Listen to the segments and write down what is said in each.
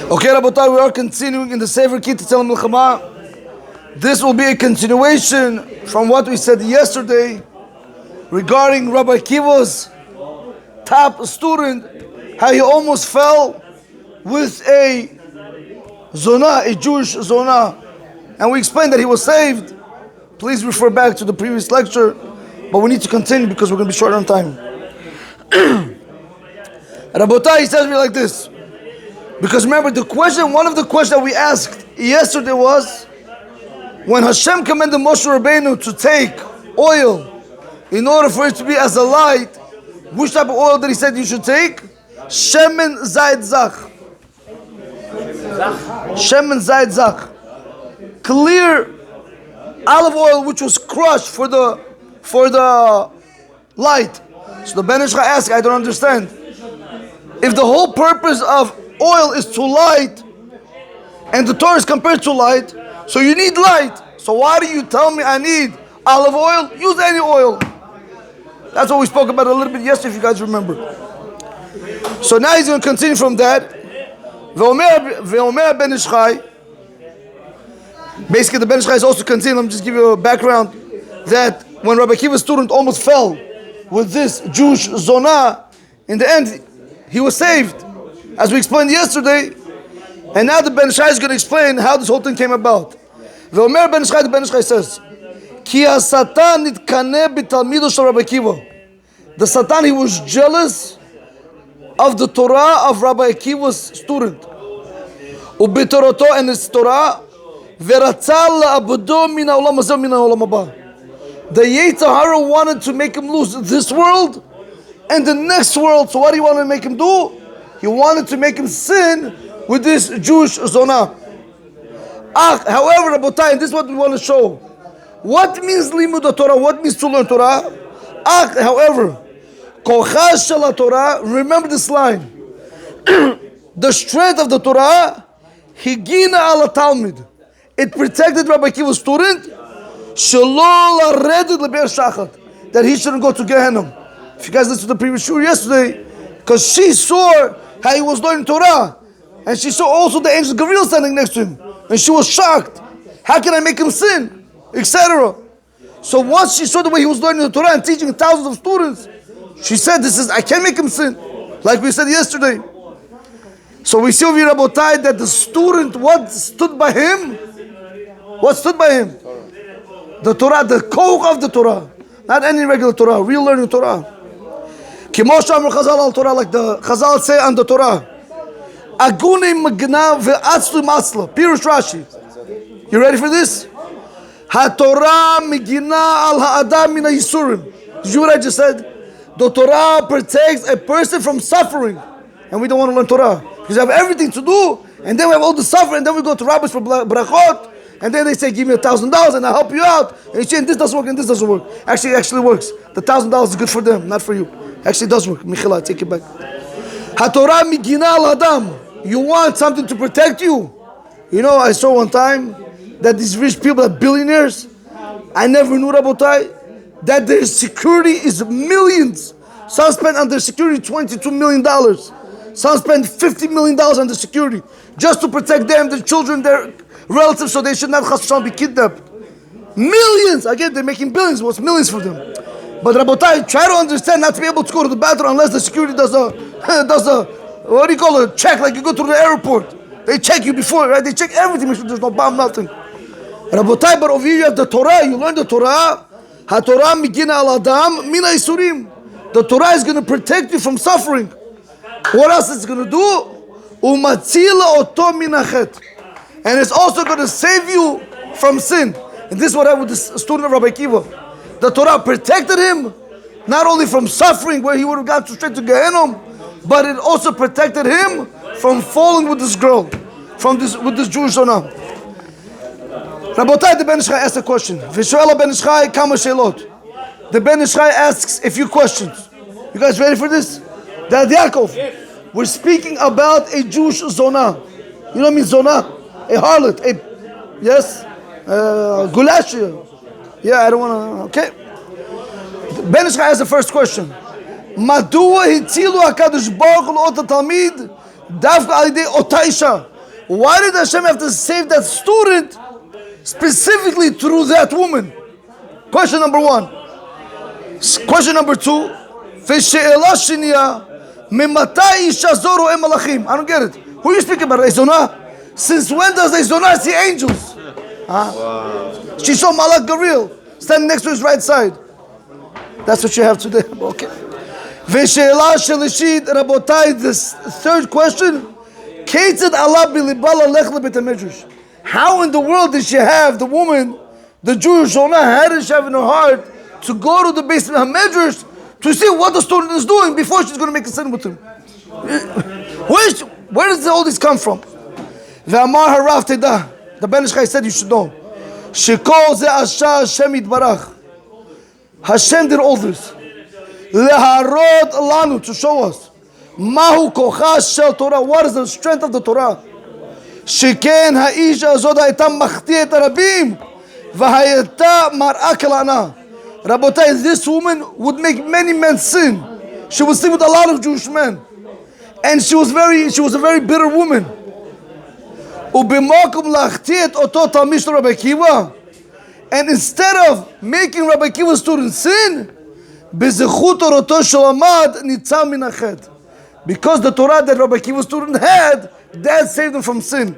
Okay, Rabotai, we are continuing in the Sefer Kitzur Milchama. This will be a continuation from what we said yesterday regarding Rabbi Akiva's top student, how he almost fell with a zonah, a Jewish zonah, and we explained that he was saved. Please refer back to the previous lecture, but we need to continue because we're going to be short on time. Rabotai, he says me like this. Because remember, one of the questions that we asked yesterday was, when Hashem commanded Moshe Rabbeinu to take oil in order for it to be as a light, which type of oil did he say you should take? Shemen Zayit Zach. Shemen Zayit Zach. Clear olive oil which was crushed for the light. So the Ben Ish Chai asked, I don't understand. If the whole purpose of oil is to light, and the Torah is compared to light, so you need light. So why do you tell me I need olive oil? Use any oil. That's what we spoke about a little bit yesterday, if you guys remember. So now he's going to continue from that. Ve'omer Ben Ish Chai. Basically, the Ben Ish Chai is also continuing. Let me just give you a background that when Rabbi Akiva's student almost fell with this Jewish zonah, in the end, he was saved, as we explained yesterday. And now the Ben Ish Chai is going to explain how this whole thing came about. The Ben Ish Chai says, Ki ha-Satan nitkane b'talmido shel Rabbi Akiva. The Satan, he was jealous of the Torah of Rabbi Akiva's student. U'b'toroto, and his Torah, ve'ratzah la'abdo min ha'olam hazeh min ha'olam haba. The Yetzer Hara wanted to make him lose this world and the next world. So what do you want to make him do? He wanted to make him sin with this Jewish zonah. However, Rabotai, and this is what we want to show. What means limud Torah? What means to learn Torah? However, kocha shel Torah, remember this line. The strength of the Torah, higina ala talmid. It protected Rabbi Akiva's student, shelo laredet lebe'er shachat, that he shouldn't go to Gehenna. If you guys listened to the previous show yesterday, because she saw how he was learning Torah, and she saw also the angel Gabriel standing next to him, and she was shocked. How can I make him sin? Etc. So once she saw the way he was learning the Torah and teaching thousands of students, she said, I can't make him sin. Like we said yesterday. So we see over here, Rabotai, that the student, what stood by him? What stood by him? The Torah, the koch of the Torah. Not any regular Torah, real learning Torah. Kimosh Amr Chazal al Torah, like the Chazal say on the Torah. Agune magna ve'atzlu masla. Pirush Rashi. You ready for this? Ha-Torah migina al ha'adam min ha'yisurim. Did you hear what I just said? The Torah protects a person from suffering. And we don't want to learn Torah. Because we have everything to do. And then we have all the suffering. And then we go to rabbis for brachot. And then they say, give me $1,000 and I'll help you out. And you say, and this doesn't work and this doesn't work. Actually, it actually works. The $1,000 is good for them, not for you. Actually, it does work. Michela, take it back. Ha-Torah migina al adam. You want something to protect you. You know, I saw one time that these rich people are billionaires. I never knew, Rabotai, that their security is millions. Some spend on their security $22 million. Some spend $50 million on the security just to protect them, their children, their relatives, so they should not be kidnapped. Millions! Again, they're making billions. What's millions for them? But Rabotai, try to understand not to be able to go to the bathroom unless the security does a what do you call it? Check, like you go to the airport. They check you before, right? They check everything, make sure there's no bomb, nothing. Rabotai, but over here you have the Torah. You learn the Torah. Ha-Torah migina al adam min ha'yisurim. The Torah is going to protect you from suffering. What else is it going to do? Umatzila oto min hachet. And it's also going to save you from sin. And this is what happened with the student of Rabbi Akiva. The Torah protected him, not only from suffering, where he would have gone straight to Gehenna, but it also protected him from falling with this girl, with this Jewish zonah. Rabotai, the Ben Ish Chai asked a question. V'shoel Ben Ish Chai kama sheilot. The Ben Ish Chai asks a few questions. You guys ready for this? Dad Yaakov, we're speaking about a Jewish zonah. You know what I mean, zonah? A harlot, yes? Gulashia. Yeah, I don't want to, okay. Ben Ish Chai asked the first question. Madua hitzilu HaKadosh Baruch Hu L'ot HaTalmid Davka Al Yidei Ota Isha. Why did Hashem have to save that student specifically through that woman? Question number one. Question number two. ושאלה שנייה, ממתי אישה זו רואה מלאכים? I don't get it. Who are you speaking about? Ezonah? Since when does Ezonah see angels? Wow. She saw Malach Garil standing next to his right side. That's what you have today. Okay. ושאלה שלישית, רבותיי, this third question. כיצד עלה בליבה ללכת לבית המדרש? How in the world did she have, the woman, the Jewish Zonah, how did she have in her heart to go to the basement of Medrash to see what the student is doing before she's going to make a sin with him? Where does all this come from? ואמר הרב תדע, the Ben Ish Chai said you should know, שכל זה עשה השם יתברך. Hashem did all this. להראות לנו, to show us, מהו כוחה של תורה, what is the strength of the Torah? שכן האישה הזאת הייתה מחטיא את הרבים, והייתה מראה כלענה. Rabotai, this woman would make many men sin. She would sin with a lot of Jewish men. And she was a very bitter woman. ובמקום להחטיא את אותו תלמיד של רבי עקיבא, and instead of making Rabbi Akiva's student sin, בזכות תורתו שלמד ניצל מן החטא. Because the Torah that Rabbi Akiva's student had, that saved him from sin.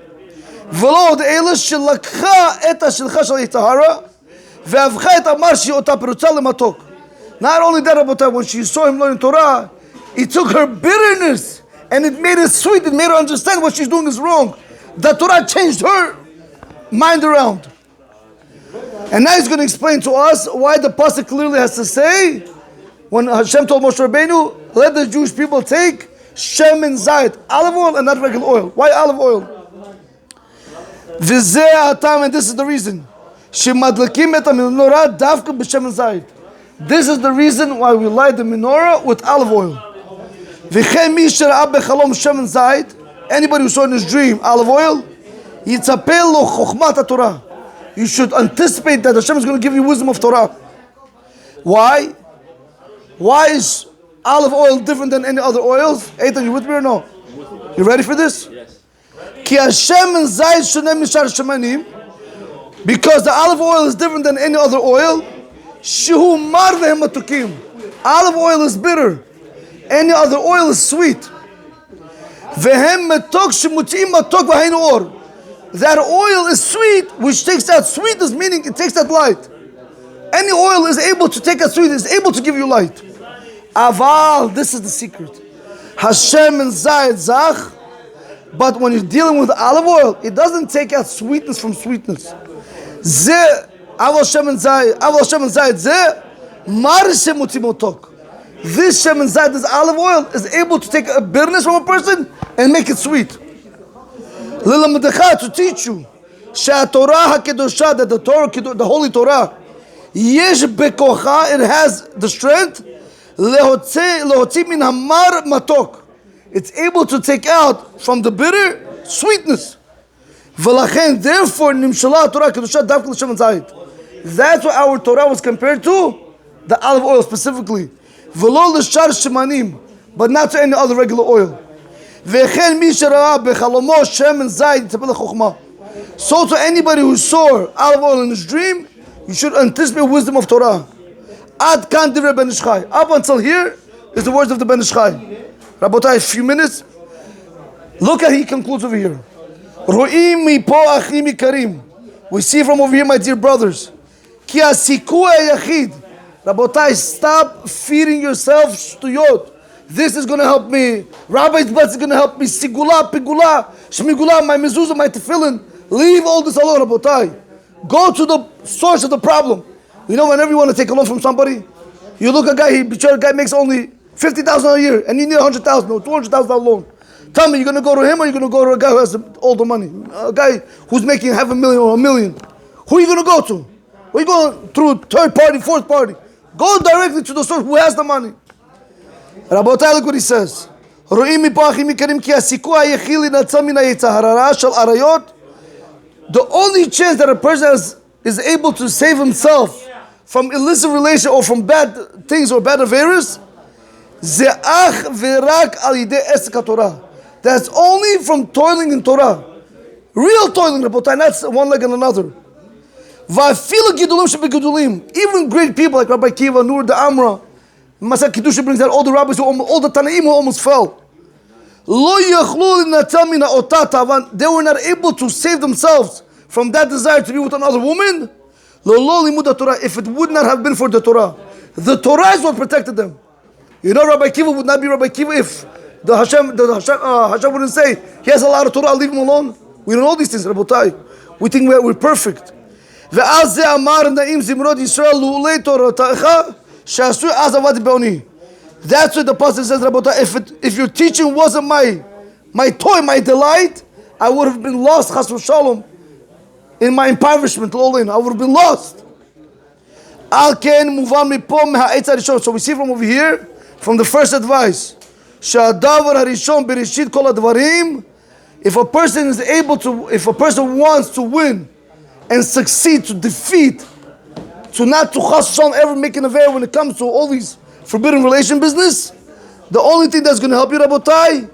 ולא עוד אלה שלקחה את השלכה של היטהרה, והפכה את המרשי אותה פרוצה למתוק. Not only that, Rabotai, when she saw him learning Torah, it took her bitterness and it made it sweet. It made her understand what she's doing is wrong. The Torah changed her mind around. And now he's going to explain to us why the pasuk clearly has to say, when Hashem told Moshe Rabbeinu, let the Jewish people take shemen zayit, olive oil and not regular oil. Why olive oil? V'zeh ha'atam, and this is the reason. Shemadlakim et ha-menorah davka b'shemen zayit. This is the reason why we light the menorah with olive oil. V'chein mi shera'ah bechalom shemen zayit, anybody who saw in his dream olive oil, yitzapeh lo chokhmat ha-Torah. You should anticipate that Hashem is going to give you wisdom of Torah. Why? Why is olive oil different than any other oils? Eitan, you with me or no? You ready for this? Yes. Ki Hashem and Zayit shoneh mishar shemanim. Because the olive oil is different than any other oil. Shehu mar vehem matukim. Olive oil is bitter. Any other oil is sweet. Vehem matok shemutziim matok v'hainu or. That oil is sweet, which takes that sweetness, meaning it takes that light. Any oil is able to take that sweetness, is able to give you light. Aval, this is the secret. Hashem and Zayit Zach, but when you're dealing with olive oil, it doesn't take out sweetness from sweetness. Ze, Aval Shem and Zayit Ze, Mar Shem Utimotok. This Shem and Zayit, this olive oil, is able to take a bitterness from a person and make it sweet. To teach you that the Torah, the Holy Torah, yesh bekocha, it has the strength lehotzi min hamar matok. It's able to take out from the bitter sweetness. V'lachen, therefore, nimshala Torah kedusha davka l'shem zayit. That's what our Torah was compared to, the olive oil specifically. V'lo l'shar shemanim, but not to any other regular oil. So to anybody who saw olive oil in his dream, you should anticipate wisdom of Torah. Ad kan divrei Ben Ish Chai. Up until here is the words of the Ben Ish Chai. Rabotai, a few minutes. Look at he concludes over here. We see from over here, my dear brothers. Rabotai, stop feeding yourself shtuyot. This is going to help me. Rabbi's blessing is going to help me. Sigula, pigula, shmigula, my mezuzah, my tefillin. Leave all this alone, Rabotai. Go to the source of the problem. You know, whenever you want to take a loan from somebody, you look at a guy, a guy makes only $50,000 a year, and you need $100,000 or $200,000 loan. Tell me, you're going to go to him or you're going to go to a guy who has all the money? A guy who's making $500,000 or $1 million. Who are you going to go to? Are you going through third party, fourth party? Go directly to the source who has the money. Rabotai, look what he says. The only chance that a person is able to save himself from illicit relation or from bad things or bad affairs, that's only from toiling in Torah. Real toiling, Rabotai, not one leg and another. Even great people like Rabbi Akiva, Nur the Amra, Masad Kiddusha brings out all the rabbis, all the Tanaim who almost fell. They were not able to save themselves from that desire to be with another woman. If it would not have been for the Torah is what protected them. You know, Rabbi Akiva would not be Rabbi Akiva if the Hashem wouldn't say, he has a lot of Torah, I'll leave him alone. We don't know these things, Rabotai. We think we're perfect. That's why the pastor says, Rabotai, if your teaching wasn't my toy, my delight, I would have been lost, chas v'shalom, in my impoverishment, I would have been lost. So we see from over here, from the first advice, if a person is able to, if a person wants to win and succeed, to defeat, to not to chas v'shalom ever make an affair when it comes to all these forbidden relation business, the only thing that's going to help you, Rabotai,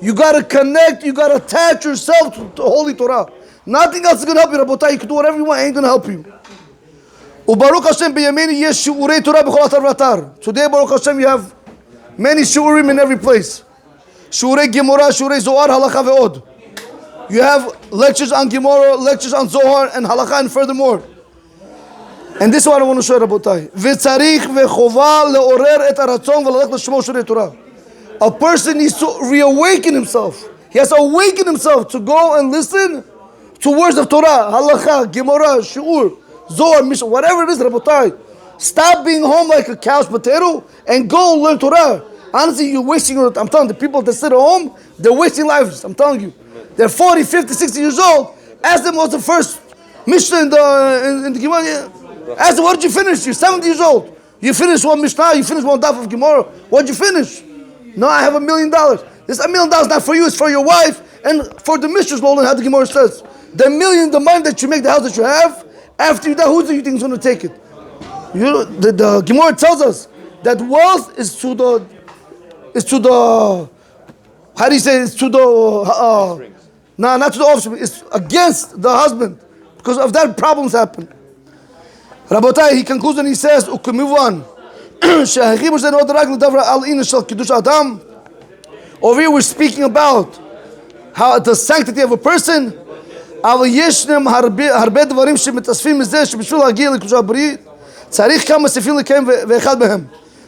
you got to connect, you got to attach yourself to the Holy Torah. Nothing else is going to help you, Rabotai. You can do whatever you want, ain't going to help you. Today, Baruch Hashem, you have many shiurim in every place. Shiurei Gemara, Shiurei Zohar, Halakha ve'od. You have lectures on Gemara, lectures on Zohar, and Halakha, and furthermore. And this is what I want to show you, Rabotai. A person needs to reawaken himself. He has to awaken himself to go and listen to words of Torah, Halakha, Gemara, Shiur, Zohar, Mishnah, whatever it is, Rabotai. Stop being home like a couch potato and go learn Torah. Honestly, you're wasting your, I'm telling you, the people that sit at home, they're wasting lives. I'm telling you. They're 40, 50, 60 years old. Ask them what's the first Mishnah in the Gemara. Ask them, what did you finish? You're 70 years old. You finished one Mishnah, you finished one daf of Gemara. What did you finish? No, I have $1 million. This $1 million is not for you, it's for your wife and for the mistress, Lolan, how the Gemara says. The money that you make, the house that you have, after you die, who do you think is going to take it? The Gemara tells us that wealth is to the, how do you say, it's to the, not to the offspring, it's against the husband. Because of that, problems happen. Rabotai, he concludes and he says, Ukimivan, over here we're speaking about how the sanctity of a person.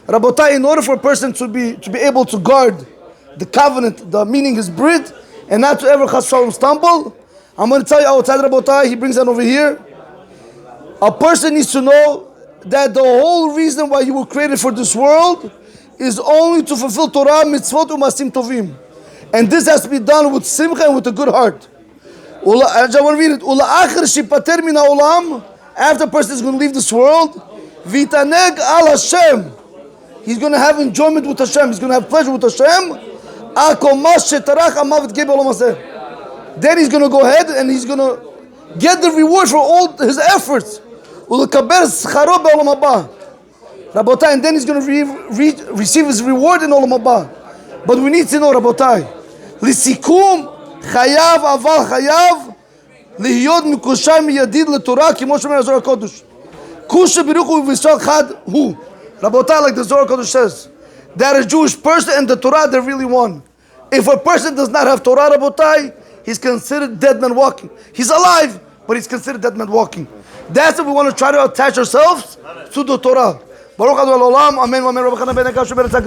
Rabotai, in order for a person to be able to guard the covenant, the meaning his brit, and not to ever chas v'shalom stumble, I'm going to tell you outside, Rabotai, he brings that over here. A person needs to know that the whole reason why you were created for this world is only to fulfill Torah, mitzvot, umasim tovim. And this has to be done with simcha and with a good heart. I just want to read it. After a person is going to leave this world, vitaneg al Hashem. He's going to have enjoyment with Hashem. He's going to have pleasure with Hashem. Then he's going to go ahead and he's going to get the reward for all his efforts. Rabotai, and then he's going to receive his reward in Olam Haba. But we need to know, Rabotai, lisikum chayav aval chayav lihiyod mikushai miyadid letorah kimo shomer Zohar HaKodesh. Kusha biruchu v'yisrael chad hu. Rabotai, like the Zohar HaKodesh says, that a Jewish person and the Torah, they're really one. If a person does not have Torah, Rabotai, he's considered dead man walking. He's alive, but he's considered dead man walking. That's what we want to try to attach ourselves to the Torah. Baruch Adonai Olam. Amen. Amen.